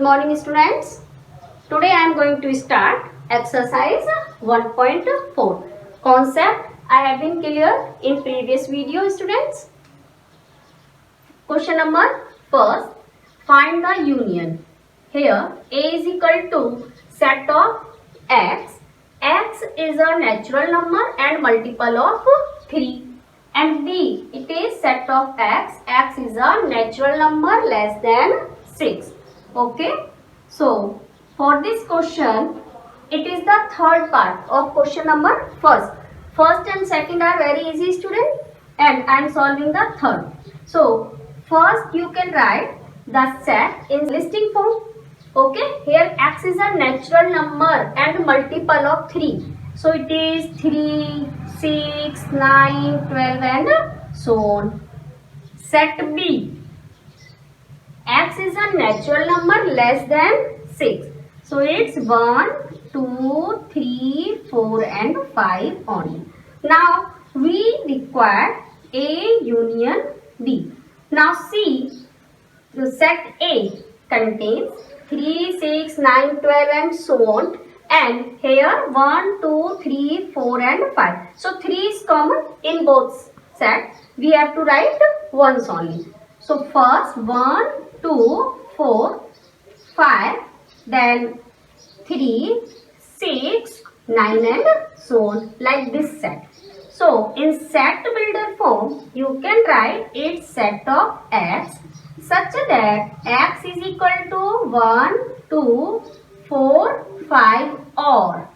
morning students. Today I am going to start exercise 1.4. Concept I have been clear in previous video students. Question number first, find the union. Here A is equal to set of x. X is a natural number and multiple of 3. And B, it is set of x. X is a natural number less than 6. Okay. So, for this question, it is the third part of question number first. First and second are very easy student, and I am solving the third. So, first you can write the set in listing form. Okay. Here x is a natural number and multiple of 3. So, it is 3, 6, 9, 12 and so on. Set B. X is a natural number less than 6. So, it's 1, 2, 3, 4 and 5 only. Now, we require A union B. Now, see, the set A contains 3, 6, 9, 12 and so on. And here 1, 2, 3, 4 and 5. So 3 is common in both sets. We have to write once only. So first 1, 2, 4, 5. Then 3, 6, 9 and so on. Like this set. So in set builder form, you can write its set of x such that x is equal to 1, 2, 4, 5 or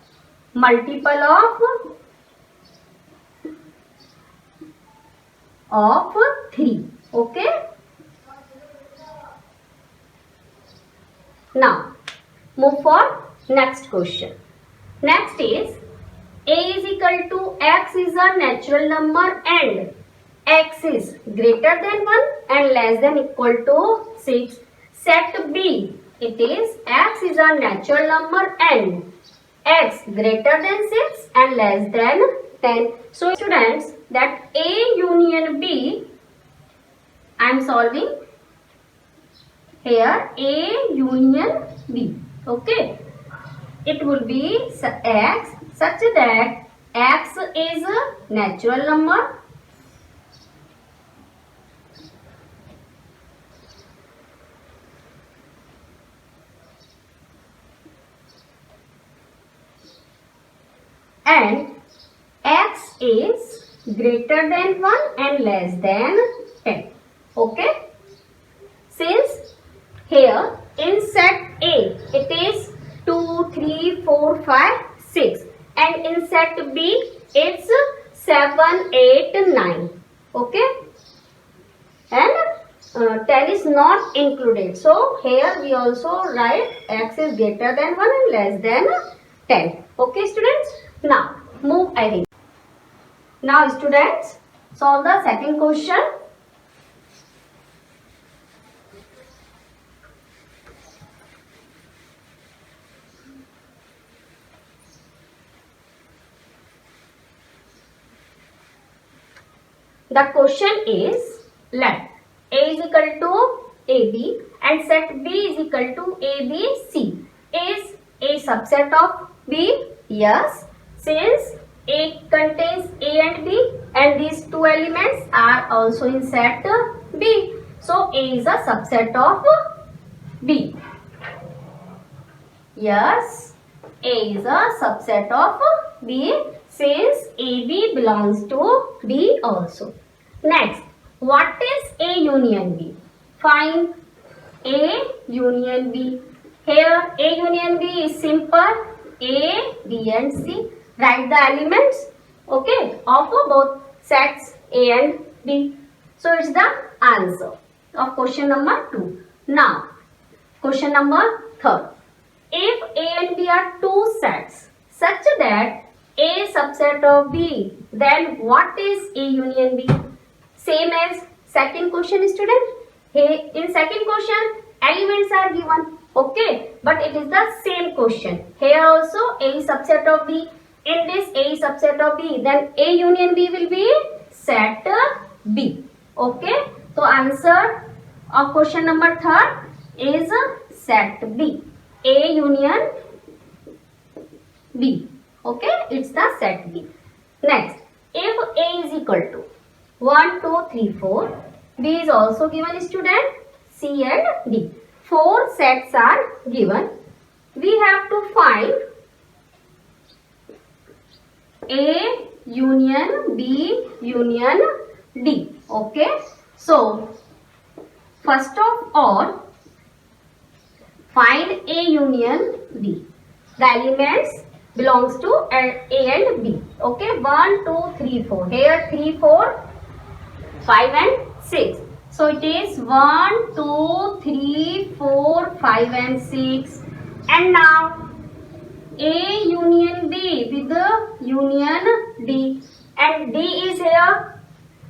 multiple of 3. Okay. Now move for next question. Next is A is equal to x is a natural number and x is greater than 1 and less than equal to 6. Set B. It is x is a natural number and x greater than 6 and less than 10. So students, that A union B, I am solving here A union B. Okay. It will be x such that x is a natural number and x is greater than 1 and less than 10. Okay. Since here in set A it is 2, 3, 4, 5, 6 and in set B it's 7, 8, 9. Okay. And 10 is not included. So here we also write x is greater than 1 and less than 10. Okay students. Now move ahead. Now students, solve the second question. The question is, let A is equal to AB and set B is equal to ABC. Is A subset of B? Yes. Since A contains A and B and these two elements are also in set B. So A is a subset of B. Yes, A is a subset of B since AB belongs to B also. Next, what is A union B? Find A union B. Here A union B is simple. A, B and C. Write the elements, okay, of both sets A and B. So it's the answer of question number 2. Now, question number 3. If A and B are two sets such that A subset of B, then what is A union B? Same as second question student. Here in second question, elements are given. Okay, but it is the same question. Here also A is subset of B. In this A is subset of B, then A union B will be set B. Okay, so answer of question number 3 is set B. A union B. Okay, it's the set B. Next, if A is equal to 1, 2, 3, 4, B is also given, student, C and D. 4 sets are given. We have to find A union B union D. Okay, so first of all, find A union B. The elements belongs to A and B. Okay, 1, 2, 3, 4. Here 3, 4, 5 and 6. So it is 1, 2, 3, 4, 5 and 6. And now A union B with the union D. And D is here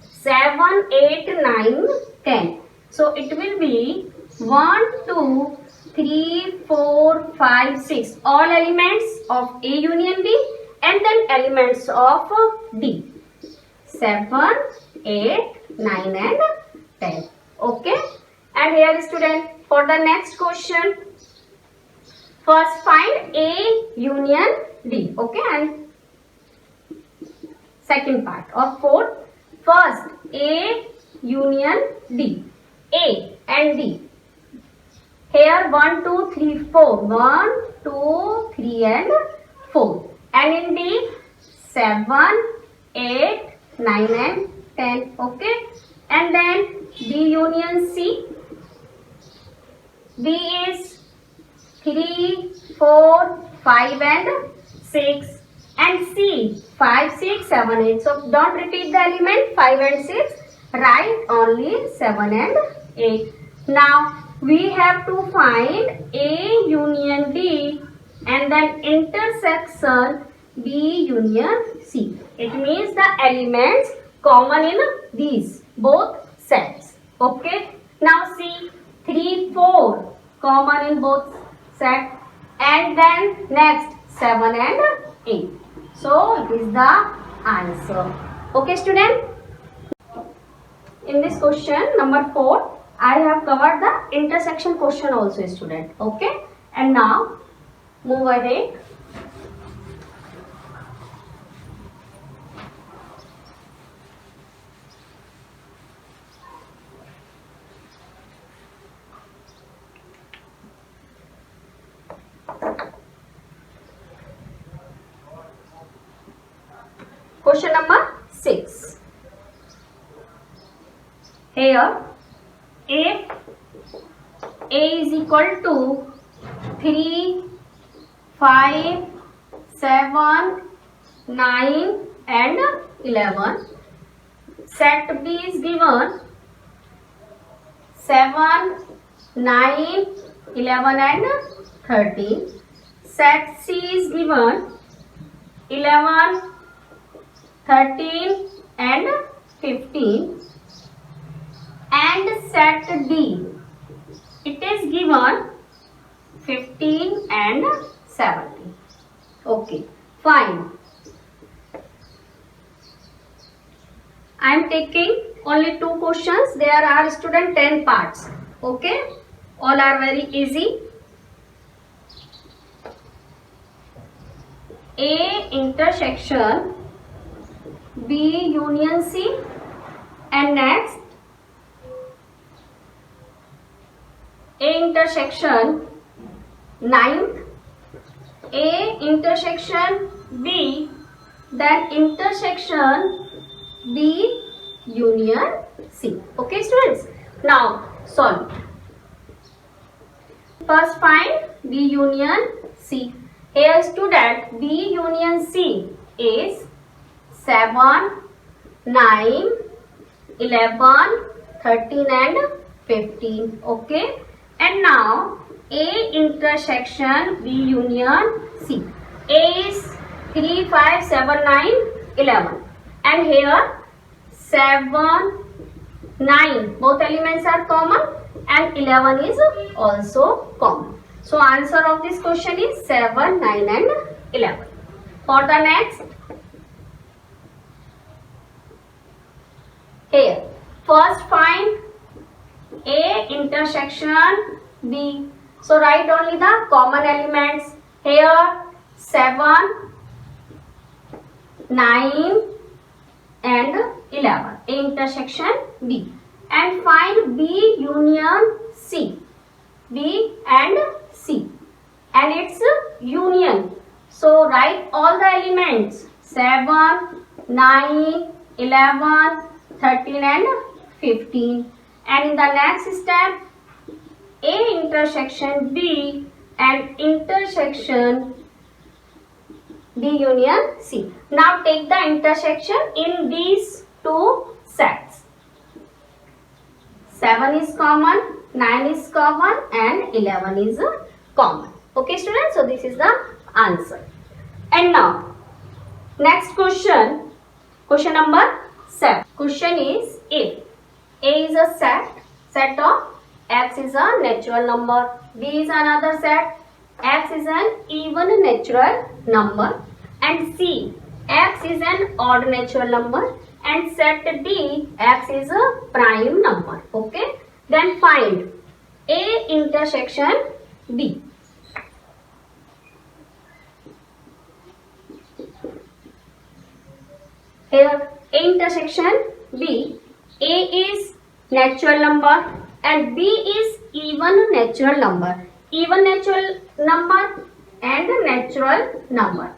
7, 8, 9, 10. So it will be 1, 2, 3, 4, 5, 6. All elements of A union B and then elements of D. 7, 8, 9 and 10. Okay. And here student, for the next question, first find A union D. Okay. And second part of fourth, first A union D. A and D. Here 1, 2, 3, 4. 1, 2, 3 and 4. And in D 7, 8, 9 and 10. Okay. And then B union C. B is 3, 4, 5 and 6. And C 5, 6, 7, 8. So don't repeat the element 5 and 6. Write only 7 and 8. Now we have to find A union D and then intersection B union C. It means the elements common in these both sets. Okay. Now see 3, 4 common in both sets and then next 7 and 8. So it is the answer. Okay student. In this question number 4, I have covered the intersection question also student. Okay. And now move ahead. Question number 6. Here, if A is equal to 3, 5, 7, 9 and 11, set B is given 7, 9, 11 and 13. Set C is given 11, 13 and 15. And set D, it is given 15 and 17. Okay, fine. I am taking only 2 questions. There are student 10 parts. Okay, all are very easy. A intersection B union C, and next A intersection 9th, A intersection B, then intersection B union C. Okay students, now solve. First find B union C. Here student, B union C is 7, 9, 11, 13 and 15. Okay. And now A intersection B union C. A is 3, 5, 7, 9, 11. And here 7, 9. Both elements are common and 11 is also common. So answer of this question is 7, 9 and 11. For the next, here first find A intersection B. So write only the common elements. Here 7, 9 and 11. A intersection B. And find B union C. B and C. And its union. So write all the elements 7, 9, 11, 13 and 15. And in the next step, A intersection B and intersection B union C. Now take the intersection in these two sets. 7 is common, 9 is common and 11 is common. Okay students, so this is the answer. And now next question, question number 7. Question is if A is a set of X is a natural number, B is another set, X is an even natural number, and C, X is an odd natural number, and set D, X is a prime number. Okay, then find A intersection B. Here A intersection B, A is natural number and B is even natural number. Even natural number and natural number.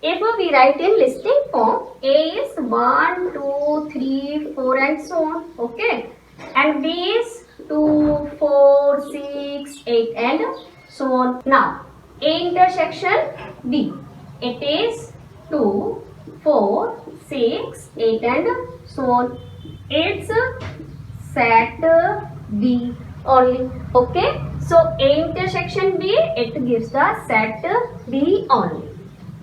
If we write in listing form, A is 1, 2, 3, 4 and so on. Okay. And B is 2, 4, 6, 8 and so on. Now, A intersection B. It is 2, 4, 6, 8 and so on. It's set B only. Okay. So A intersection B, it gives the set B only.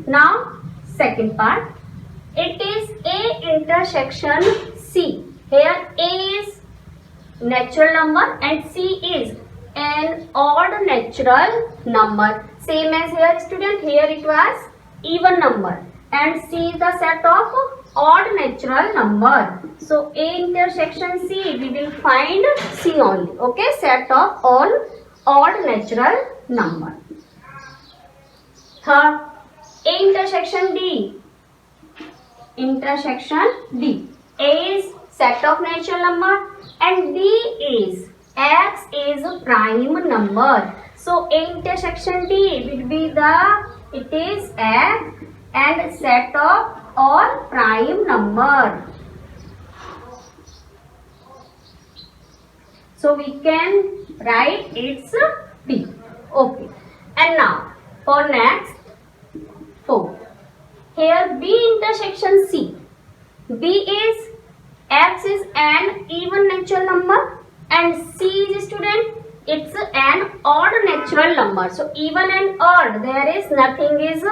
Now second part, it is A intersection C. Here A is natural number and C is an odd natural number. Same as here student, here it was even number and C is the set of odd natural number. So A intersection C, we will find C only. Okay, set of all odd natural number. Third, A intersection D. Intersection D. A is set of natural number and D is X is a prime number. So A intersection D will be it is X and set of all prime number. So we can write it's B. Okay. And now for next 4. Here B intersection C. B is X is an even natural number and C is student, it's an odd natural number. So even and odd, there is nothing is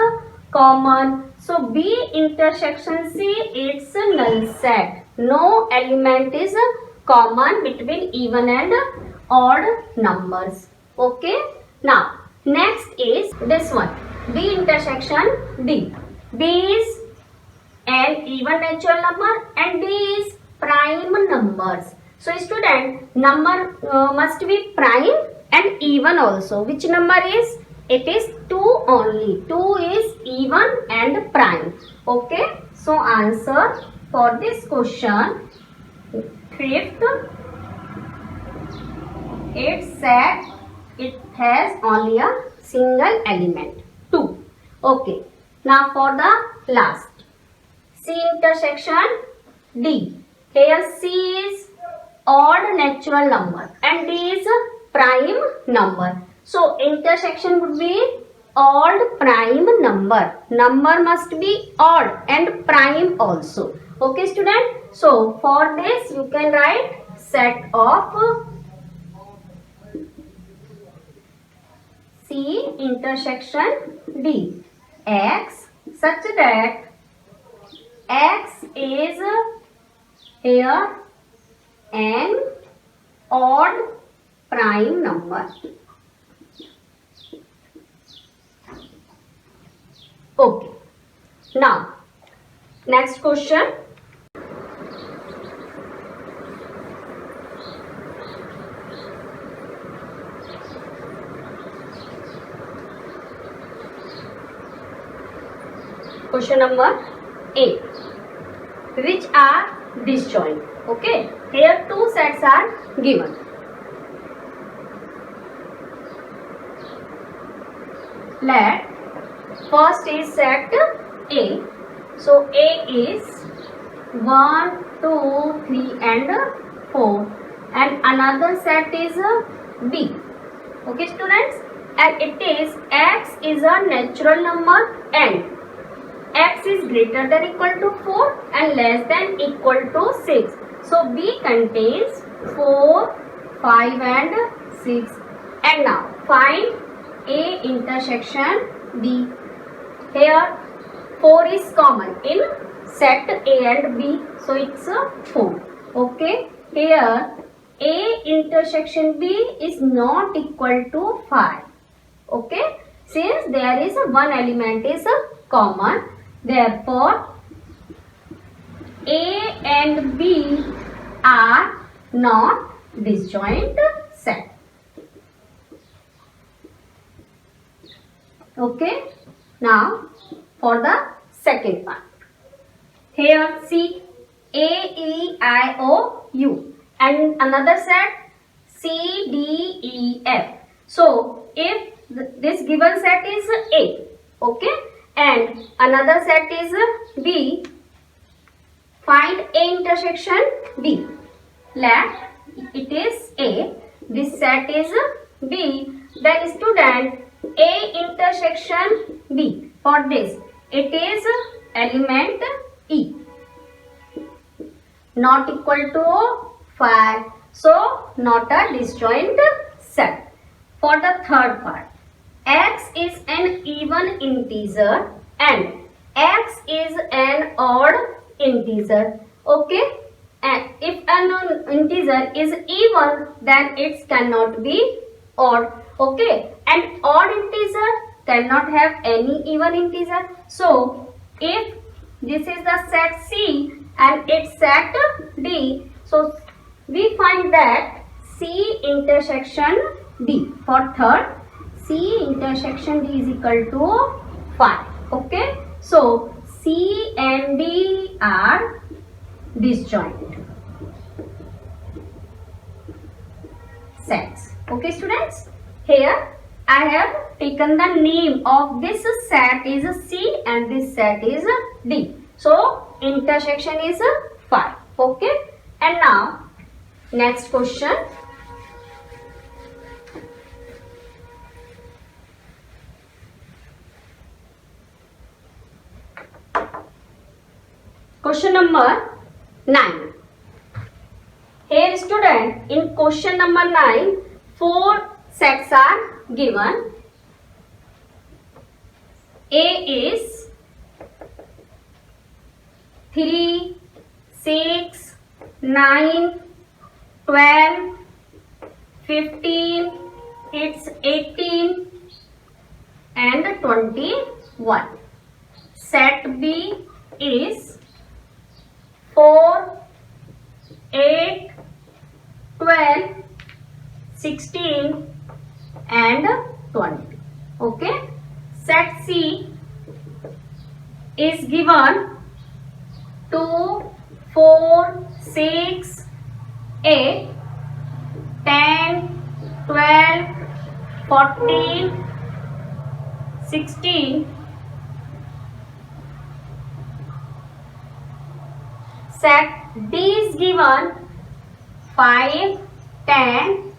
common. So B intersection C, it's a null set. No element is common between even and odd numbers. Okay. Now next is this one, B intersection D. B is an even natural number and D is prime numbers. So student, number must be prime and even also. Which number is? It is 2 only. 2 is even and prime. Okay. So answer for this question, fifth, its set, it has only a single element 2. Okay. Now for the last, C intersection D. Here C is odd natural number and D is prime number. So intersection would be odd prime number. Number must be odd and prime also. Okay student. So for this you can write set of C intersection D X such that X is here an odd prime number. Okay. Now next question. Question number 8. Which are disjoint? Okay. Here two sets are given. Let first is set A. So A is 1, 2, 3 and 4, and another set is B. Okay students, and it is x is a natural number and x is greater than equal to 4 and less than equal to 6. So B contains 4, 5 and 6. And now find A intersection B. Here 4 is common in set A and B, so it's a 4. Okay, here A intersection B is not equal to 5. Okay, since there is one element is common, therefore A and B are not disjoint set. Okay, now for the second part. Here see A, E, I, O, U and another set C, D, E, F. So if this given set is A, okay, and another set is B, find A intersection B. Let it is A, this set is B, then student A intersection B. For this it is element E, not equal to 5, so not a disjoint set. For the third part, x is an even integer and x is an odd integer. Okay, and if an integer is even, then it cannot be odd. Okay, and odd integer cannot have any even integer. So if this is the set C and its set D, so we find that C intersection D. For third, C intersection D is equal to 5. Okay, so C and D are disjoint sets. Okay students, here I have taken the name of this set is C and this set is D. So intersection is 5. Okay, and now next question. Question number 9. Here student, in question number 9, 4 sets are given. A is 3, 6, 9, 12, 15, it's 18 and 21. Set B is 4, 8, 12, 16 and 20. Okay, set C is given 2, 4, 6, 8, 10, 12, 14, 16. Set D is given 5, 10,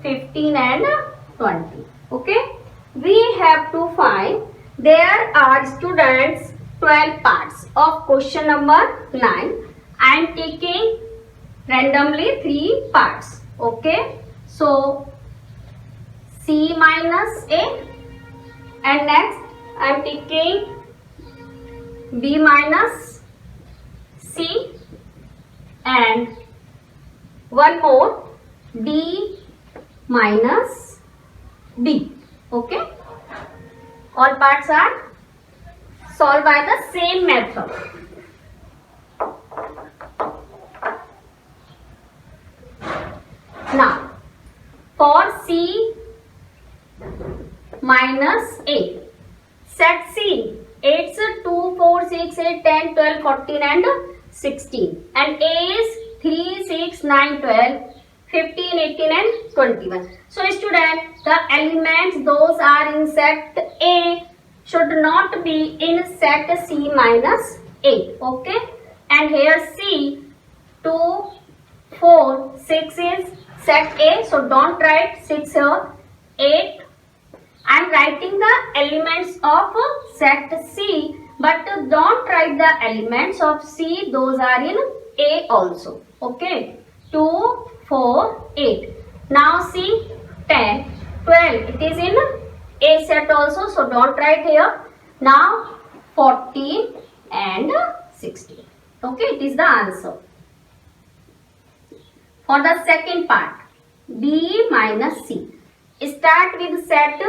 15 and 20. Okay, we have to find. There are students 12 parts of question number 9. I am taking randomly 3 parts. Okay, so C minus A, and next I am taking B minus C, and one more D minus D. Okay, all parts are solved by the same method. Now for C minus A, set C, it's 2, 4, 6, 8, 10, 12, 14 and 16. And A is 3, 6, 9, 12, 15, 18 and 21. So student, the elements those are in set A should not be in set C minus A. Okay. And here C, 2, 4, 6 is set A. So don't write 6 here. 8. I am writing the elements of set C, but don't write the elements of C. Those are in A also. Okay. 2, 4, 8. Now see 10, 12. It is in A set also. So don't write here. Now 14 and 16. Okay. It is the answer. For the second part, B minus C. Start with set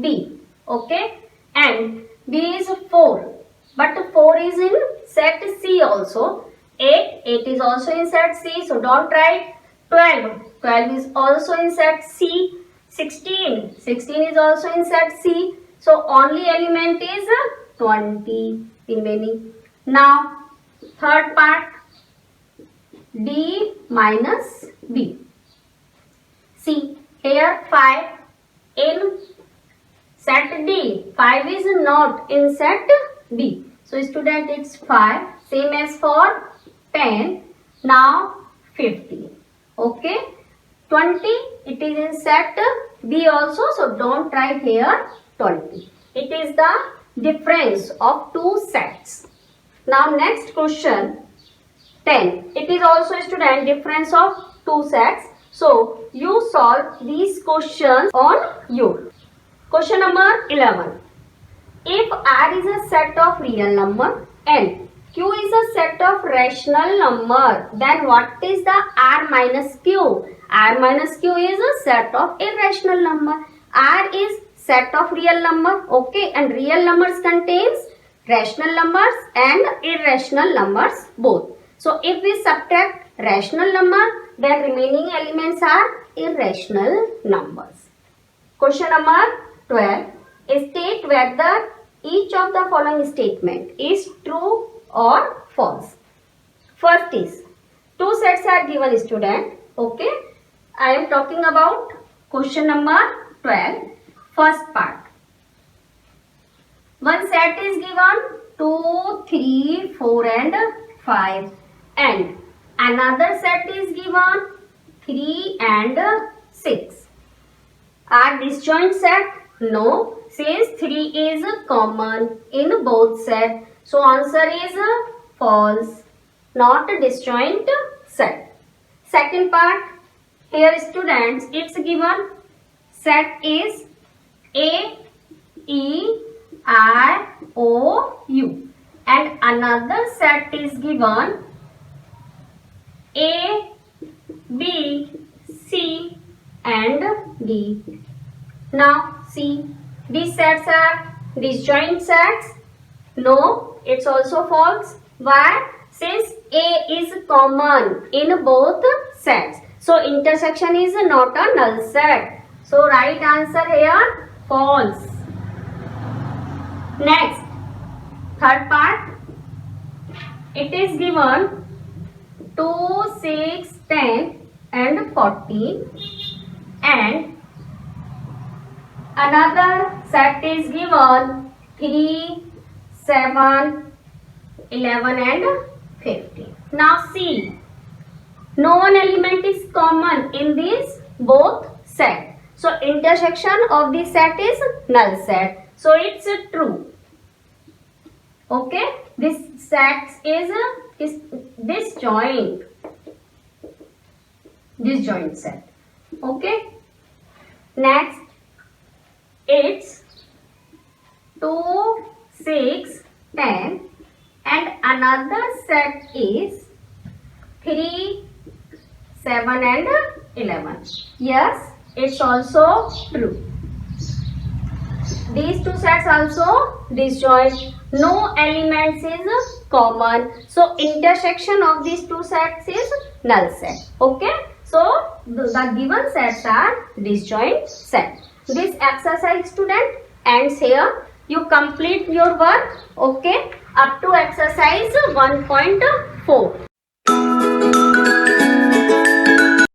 B. Okay. And B is 4. But 4 is in set C also. 8 is also in set C. So don't write 12. 12 is also in set C. 16 is also in set C. So only element is 20 remaining. Now third part, D minus B. See here 5 in set D. 5 is not in set B. So student, it's 5. Same as for 10. Now 15. Okay. 20, it is in set B also. So don't write here 20. It is the difference of two sets. Now next question, 10. It is also student difference of two sets. So you solve these questions on your. Question number 11. If R is a set of real number and Q is a set of rational number, then what is the R minus Q? R minus Q is a set of irrational number. R is set of real number. Okay. And real numbers contains rational numbers and irrational numbers both. So if we subtract rational number, then remaining elements are irrational numbers. Question number 12. State whether each of the following statement is true or false. First is, two sets are given student. Okay. I am talking about question number 12. First part. One set is given 2, 3, 4 and 5. And another set is given 3 and 6. Are disjoint set? No. Since 3 is common in both sets. So answer is false. Not a disjoint set. Second part. Here students, it's given set is A, E, I, O, U. And another set is given A, B, C and D. Now see, these sets are disjoint sets. No, it's also false. Why? Since A is common in both sets. So intersection is not a null set. So right answer here, false. Next, third part. It is given 2, 6, 10 and 14. And another set is given 3, 7, 11 and 15. Now see, no one element is common in these both sets. So intersection of the set is null set. So it's true. Okay. This set is disjoint set. Okay. Next, it's 2, 6, 10 and another set is 3, 7 and 11. Yes, it's also true. These two sets also disjoint. No elements is common. So intersection of these two sets is null set. Okay. So the given sets are disjoint set. This exercise student ends here. You complete your work. Okay. Up to exercise 1.4.